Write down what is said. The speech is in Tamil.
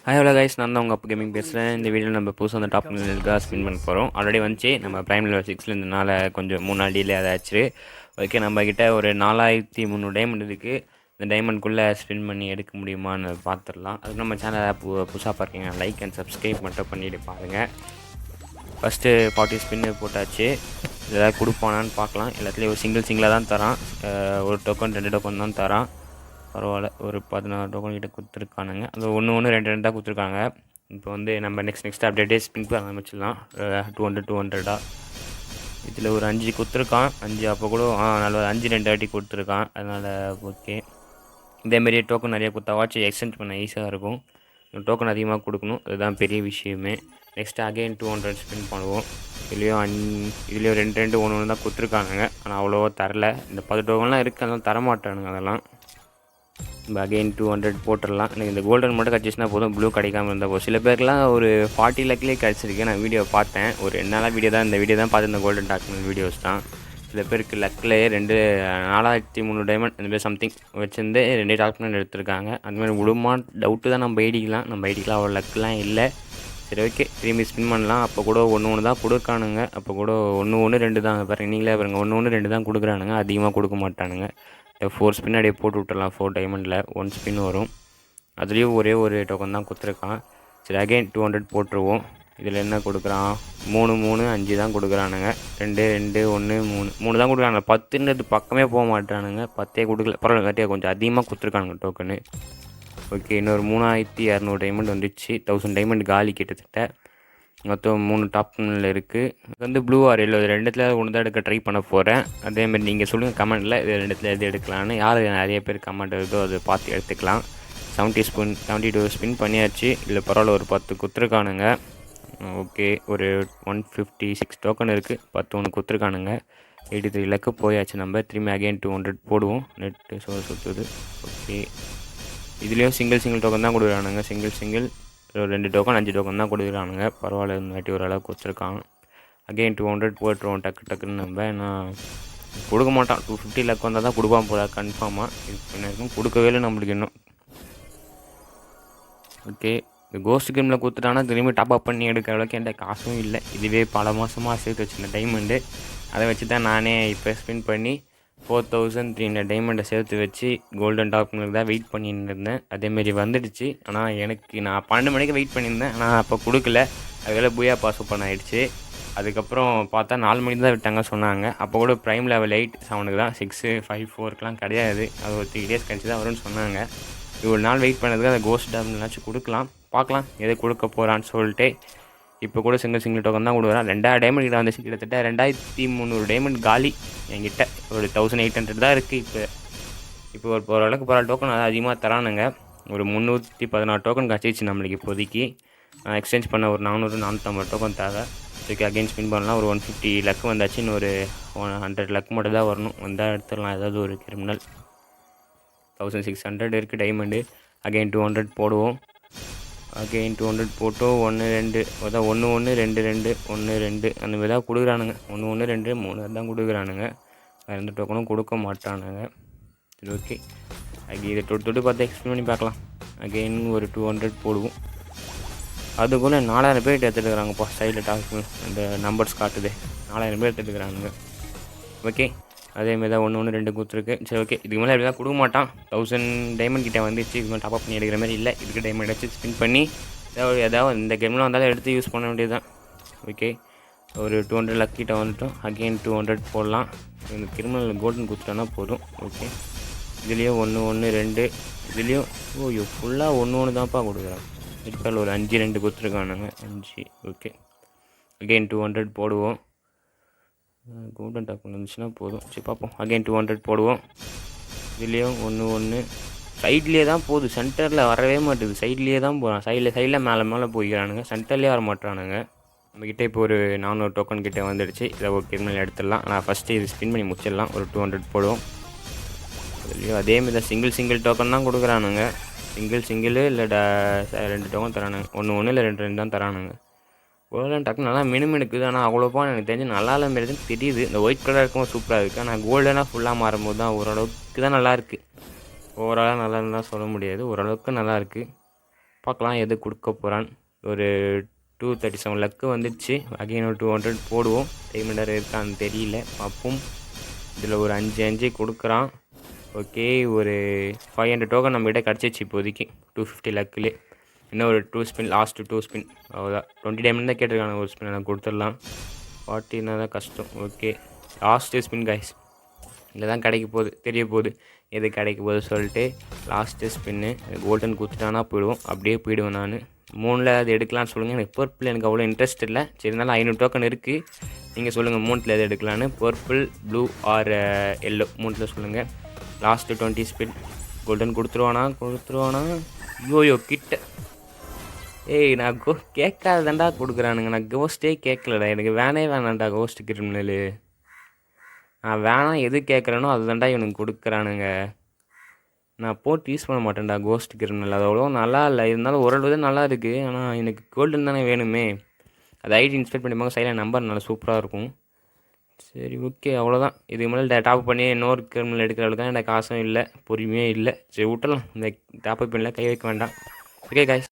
ஹாய் ஹலோ கைஸ், நான் தான் உங்கள் அப்போ கேமிங் பேசுகிறேன். இந்த வீடியோவில் நம்ம புதுசாக அந்த டாப் லெவலுக்காக ஸ்பின் பண்ண போகிறோம். ஆல்ரெடி வந்துச்சு நம்ம ப்ரைம் லெவல் 6 இருந்தனால கொஞ்சம் 3 நாள் டீலே ஆச்சு. ஓகே, நம்மக்கிட்ட ஒரு 4300 டைமண்ட் இருக்குது. இந்த டைமண்ட்குள்ளே ஸ்பின் பண்ணி எடுக்க முடியுமான்னு பார்த்துடலாம். அதுக்கு நம்ம சேனலை புதுசாக பார்க்கிங்க லைக் அண்ட் சப்ஸ்கிரைப் மட்டும் பண்ணிவிட்டு பாருங்கள். ஃபஸ்ட்டு 40 ஸ்பின்னு போட்டாச்சு. இதெல்லாம் கொடுப்பானான்னு பார்க்கலாம். எல்லாத்துலேயும் ஒரு சிங்கிளாக தான் தரான். ஒரு டோக்கன் 2 டோக்கன் தான் தரான். பரவாயில்ல, ஒரு 16 டோக்கன் கிட்ட கொடுத்துருக்கானுங்க. அது ஒன்று 2 தான் கொடுத்துருக்காங்க. இப்போ வந்து நம்ம நெக்ஸ்ட் அப்டேட்டே ஸ்பின் பண்ண ஆரம்பிச்சிடலாம். 200 இதில் ஒரு 5 கொடுத்துருக்கான். 5 அப்போ கூட நல்ல 5 2 வாட்டி கொடுத்துருக்கான். அதனால் ஓகே. இதேமாரி டோக்கன் நிறையா கொடுத்தா வாட்ச் எக்ஸ்டெண்ட் பண்ண ஈஸியாக இருக்கும். டோக்கன் அதிகமாக கொடுக்கணும், அதுதான் பெரிய விஷயமே. நெக்ஸ்ட்டு அகைன் 200 ஸ்பின் பண்ணுவோம். இதுலேயும் 2 1 தான் கொடுத்துருக்கானுங்க. ஆனால் அவ்வளோவா தரல. இந்த 10 டோக்கன்லாம் இருக்குது, அதெல்லாம் தரமாட்டானுங்க. அதெல்லாம் நம்ம அகைன் 200 போட்டுடலாம். எனக்கு இந்த கோல்டன் மட்டும் கிடச்சிச்சுன்னா போதும், ப்ளூ கிடைக்காமல் இருந்தால் போதும். சில பேருக்குலாம் ஒரு 40 லக்கிலே கிடச்சிருக்கு. நான் வீடியோ பார்த்தேன், ஒரு 2 நாளாக இந்த வீடியோ தான் பார்த்து, இந்த கோல்டன் டாக்குமெண்ட் வீடியோஸ் தான். சில பேருக்கு லக்கிலேயே 4300 டைமண்ட் அந்த மாதிரி சம்திங் வச்சுருந்து 2 டாக்குமெண்ட் எடுத்திருக்காங்க. அந்தமாதிரி விடுமா டவுட்டு தான். நம்ம ஐடிக்கெலாம் அவ்வளோ லக்கெலாம் இல்லை. சரி ஓகே, திரும்பி ஸ்பின் பண்ணலாம். அப்போ கூட ஒன்று தான் கொடுக்கானுங்க. அப்போ கூட 1 2 தான் பாருங்க, நீங்களே பாருங்க, 1 2 தான் கொடுக்குறானுங்க, அதிகமாக கொடுக்க மாட்டானுங்க. 4 ஸ்பின் அப்படியே போட்டு விட்டுடலாம். 4 டைமண்டில் 1 ஸ்பின் வரும். அதுலேயும் ஒரே ஒரு டோக்கன் தான் கொடுத்துருக்கான். சரி அகைன் 200 போட்டுருவோம். இதில் என்ன கொடுக்குறான்? 3 3 5 தான் கொடுக்குறானுங்க. 2 2 1 3 தான் கொடுக்குறானுங்க. 10ன்றது பக்கமே போக மாட்டானுங்க. 10 கொடுக்கல, பரவாயில்ல, கட்டியா கொஞ்சம் அதிகமாக கொடுத்துருக்கானுங்க டோக்கனு. ஓகே, இன்னொரு 3200 டைமண்ட் வந்துச்சு. 1000 டைமண்ட் காலி கிட்டத்தட்ட. மொத்தம் 3 டாப்ல இருக்குது. இது வந்து ப்ளூ ஆர் எல்லோ, இது 2த்துல ஒன்று தான் எடுக்க ட்ரை பண்ண போகிறேன். அதேமாதிரி நீங்கள் சொல்லுங்கள் கமெண்ட்டில் இது 2த்துல எது எடுக்கலான்னு. யார் நிறைய பேர் கமெண்ட் வருதோ அதை பார்த்து எடுத்துக்கலாம். 72 ஸ்பின் பண்ணியாச்சு. இல்லை பரவாயில்ல, ஒரு 10 குத்துருக்கானுங்க. ஓகே, ஒரு 156 டோக்கன் இருக்குது. 10 ஒன்று குத்துருக்கானுங்க. 83 லக்கு போயாச்சு. நம்ம திரும்பி அகைன் 200 போடுவோம். நெட்டு சுற்றுது. ஓகே, இதுலேயும் சிங்கிள் டோக்கன் தான் கொடுக்குறானுங்க. சிங்கிள் 2 டோக்கன் 5 டோக்கன் தான் கொடுக்குறானுங்க. பரவாயில்ல, இந்த வாட்டி ஓரளவுக்கு கொடுத்துருக்காங்க. அகைன் 200 போட்டுருவோம் டக்குன்னு. நம்ம ஏன்னா கொடுக்க மாட்டான். 250 லக் வந்தால் தான் கொடுப்பான் போல கன்ஃபார்மாக. இப்போ கொடுக்கவே இல்லை நம்மளுக்கு இன்னும். ஓகே, இந்த கோஸ்ட் கேமில் கொடுத்துட்டானா திரும்பி டாப் அப் பண்ணி எடுக்கிற அளவுக்கு என்கிட்ட காசும் இல்லை. இதுவே பல மாதமாக சேர்த்து வச்சுருந்தேன் டைமண்டு. அதை வச்சு தான் நானே இப்போ ஸ்பின் பண்ணி 4300 டைமண்டை சேர்த்து வச்சு கோல்டன் டாப்னுக்கு தான் வெயிட் பண்ணிட்டு இருந்தேன். அதேமாரி வந்துடுச்சு. ஆனால் நான் 12 மணிக்கு வெயிட் பண்ணியிருந்தேன். ஆனால் அப்போ கொடுக்கல. அதில் பூயா பாஸ் ஓப்பன் ஆகிடுச்சு. அதுக்கப்புறம் பார்த்தா 4 மணிக்கு தான் விட்டாங்க சொன்னாங்க. அப்போ கூட ப்ரைம் லெவல் 8 7க்கு தான், 6 5 4க்கெலாம் கிடையாது. அது ஒரு 3 டேஸ் கழிச்சு தான் வரும்னு சொன்னாங்க. இவ்வளோ நாள் வெயிட் பண்ணதுக்கு அந்த கோஸ்ட் டாப்னாச்சும் கொடுக்கலாம், பார்க்கலாம் எதை கொடுக்க போகிறான்னு சொல்லிட்டு. இப்போ கூட சிங்கிள் டோக்கன் தான் கொடுக்குறான். 2000 டைமண்ட் கிட்ட வந்துச்சு. கிட்டத்தட்ட 2300 டைமண்ட் காலி என்கிட்ட. ஒரு 1800 தான் இருக்குது. இப்போ ஒரு ஓரளவுக்கு பரவாயில்ல. டோக்கன் அதை அதிகமாக தரானுங்க. ஒரு 316 டோக்கன் கிடச்சிச்சு நம்மளுக்கு இப்போதைக்கு. எக்ஸ்சேஞ்ச் பண்ண ஒரு 400 450 டோக்கன் தேவை. ஓகே, அகைன் ஸ்பின் பண்ணலாம். ஒரு 150 லக்கு வந்தாச்சு. இன்னும் ஒரு 100 லக்கு மட்டும் தான் வரணும். வந்தால் எடுத்துடலாம் ஏதாவது ஒரு கிரிமினல். 1600 இருக்குது டைமண்டு. அகைன் 200 போடுவோம். அகைன் 200 போட்டோம். 1 2 அதான் 1 1 2 2 1 2 அந்த மாதிரி தான் கொடுக்குறானுங்க. 1 1 2 3 தான் கொடுக்குறானுங்க. வேறு எந்த டோக்கனும் கொடுக்க மாட்டானுங்க. சரி ஓகே, இதை தொட்டு பார்த்து எக்ஸ்பிளைன் பண்ணி பார்க்கலாம். அகைன் ஒரு 200 போடுவோம். அதுக்குள்ளே 4000 பேர் எடுத்துட்டுருக்குறாங்கப்பா. சைடில் டாக்கு அந்த நம்பர்ஸ் காட்டுது. 4000 பேர் எடுத்துட்டுருக்குறானுங்க. ஓகே, அதேமாரி தான் 1 1 2 கொடுத்துருக்கு. சரி ஓகே, இதுக்கு மேலே எப்படி தான் கொடுக்க மாட்டான். 1000 டைமண்ட் கிட்டே வந்துச்சு. இது மாதிரி டாப் அப் பண்ணி எடுக்கிற மாதிரி இல்லை. இதுக்கு டைமண்ட் வச்சு ஸ்பின் பண்ணி ஏதாவது இந்த கேமில் வந்தாலும் எடுத்து யூஸ் பண்ண வேண்டியது தான். ஓகே, ஒரு 200 லக் கிட்ட வந்துட்டோம். அகெயின் 200 போடலாம். இந்த கிரிமினல் கோல்டன் கொடுத்துட்டோன்னா போதும். ஓகே, இதுலேயும் 1 1 2 இதுலேயும் ஃபுல்லாக 1 1 தான்ப்பா கொடுக்குறான். இதுக்கால் ஒரு 5 2 கொடுத்துருக்கானுங்க. 5 ஓகே, அகெயின் 200 போடுவோம். கோல்டன் டாப் வந்துச்சுன்னா போதும். சரி பார்ப்போம். அகைன் 200 போடுவோம். இதுலேயும் 1 1 சைட்லேயே தான் போகுது. சென்டரில் வரவே மாட்டேது. சைட்லேயே தான் போகிறான். சைடில் மேலே போய்க்கிறானுங்க. சென்டர்லேயே வர மாட்டானுங்க. நம்மக்கிட்ட இப்போ ஒரு 400 டோக்கன் கிட்டே வந்துடுச்சு. இதை ஒரு கிரிமினல் எடுத்துடலாம். ஆனால் ஃபஸ்ட்டு இது ஸ்பின் பண்ணி முடிச்சிடலாம். ஒரு 200 போடுவோம். அதுலேயும் அதேமாதிரி தான் சிங்கிள் டோக்கன் தான் கொடுக்குறானுங்க. சிங்கிள் இல்லை 2 டோக்கன் தரானுங்க. 1 1 இல்லை 2 தான் தரானுங்க. கோல்டன் டக்கு நல்லா மினுமினுக்குது. ஆனால் அவ்வளோப்பா எனக்கு தெரிஞ்சு நல்லா இல்லை மாரி தான் தெரியுது. இந்த ஒயிட் கலர் இருக்கும் சூப்பராக இருக்குது. ஆனால் கோல்டனாக ஃபுல்லாக மாறும்போது தான் ஓரளவுக்கு தான் நல்லாயிருக்கு. ஓவராலாக நல்லா இருந்தால் சொல்ல முடியாது. ஓரளவுக்கு நல்லாயிருக்கு. பார்க்கலாம் எது கொடுக்க போகிறான்னு. ஒரு 237 லக்கு வந்துடுச்சு. அகைன் ஒரு 200 போடுவோம். டைமண்டர் இருக்கான்னு தெரியல, பார்ப்போம். இதில் ஒரு 5 கொடுக்குறான். ஓகே, ஒரு 500 டோக்கன் நம்மகிட்ட கிடச்சிச்சு இப்போதைக்கு 250 லக்கிலே. இன்னும் ஒரு 2 ஸ்பின், லாஸ்ட்டு 2 ஸ்பின், அவ்வளோதான். 20 டைமண்ட் தான் கேட்டிருக்காங்க, ஒரு ஸ்பின் நான் கொடுத்துடலாம். 40 தான் கஷ்டம். Okay, last spin guys. இதில் தான் கிடைக்க போகுது, தெரிய போகுது எது கிடைக்க போகுது சொல்லிட்டு. லாஸ்ட்டு ஸ்பின்னு கோல்டன் கொடுத்துட்டானா போயிடுவோம். அப்படியே போயிடுவேன் நான். 3ல் அது எடுக்கலான்னு சொல்லுங்கள். எனக்கு பர்பிள் எனக்கு அவ்வளோ இன்ட்ரெஸ்ட் இல்லை. சரி, இருந்தாலும் 500 டோக்கன் இருக்குது. நீங்கள் சொல்லுங்கள் 3ல் எது எடுக்கலான்னு. பர்பிள், ப்ளூ ஆர் எல்லோ, 3ல் சொல்லுங்கள். Last 20 spin. கோல்டன் கொடுத்துருவானா? ஐயோ கிட்ட. ஏய், நான் கேட்காததாண்டா கொடுக்குறானுங்க. நான் கோஸ்ட்டே கேட்கலடா. எனக்கு வேணாண்டா கோஸ்ட் கிரிமினலு. நான் வேணாம் எது கேட்குறேனோ அதுதான்டா இவனுக்கு கொடுக்குறானுங்க. நான் போட்டு யூஸ் பண்ண மாட்டேன்டா கோஸ்ட் கிரிமினல். அது அவ்வளோ நல்லா இல்லை. இருந்தாலும் ஓரளவு தான் நல்லா இருக்குது. ஆனால் எனக்கு கோல்டன் தானே வேணுமே. அது ஐடி இன்ஸ்பெக்ட் பண்ணிப்பாங்க. சைடில் நம்பர் நல்லா சூப்பராக இருக்கும். சரி, ஓகே, அவ்வளோதான். இதுக்கு மேலே டாப் பண்ணி இன்னொரு கிரிமினல் எடுக்கிற அளவுக்கு தான் எனக்கு காசும் இல்லை, பொறுமையே இல்லை. சரி, விட்டுலாம். இந்த டாப் பண்ணில் கை வைக்க வேண்டாம். Okay guys.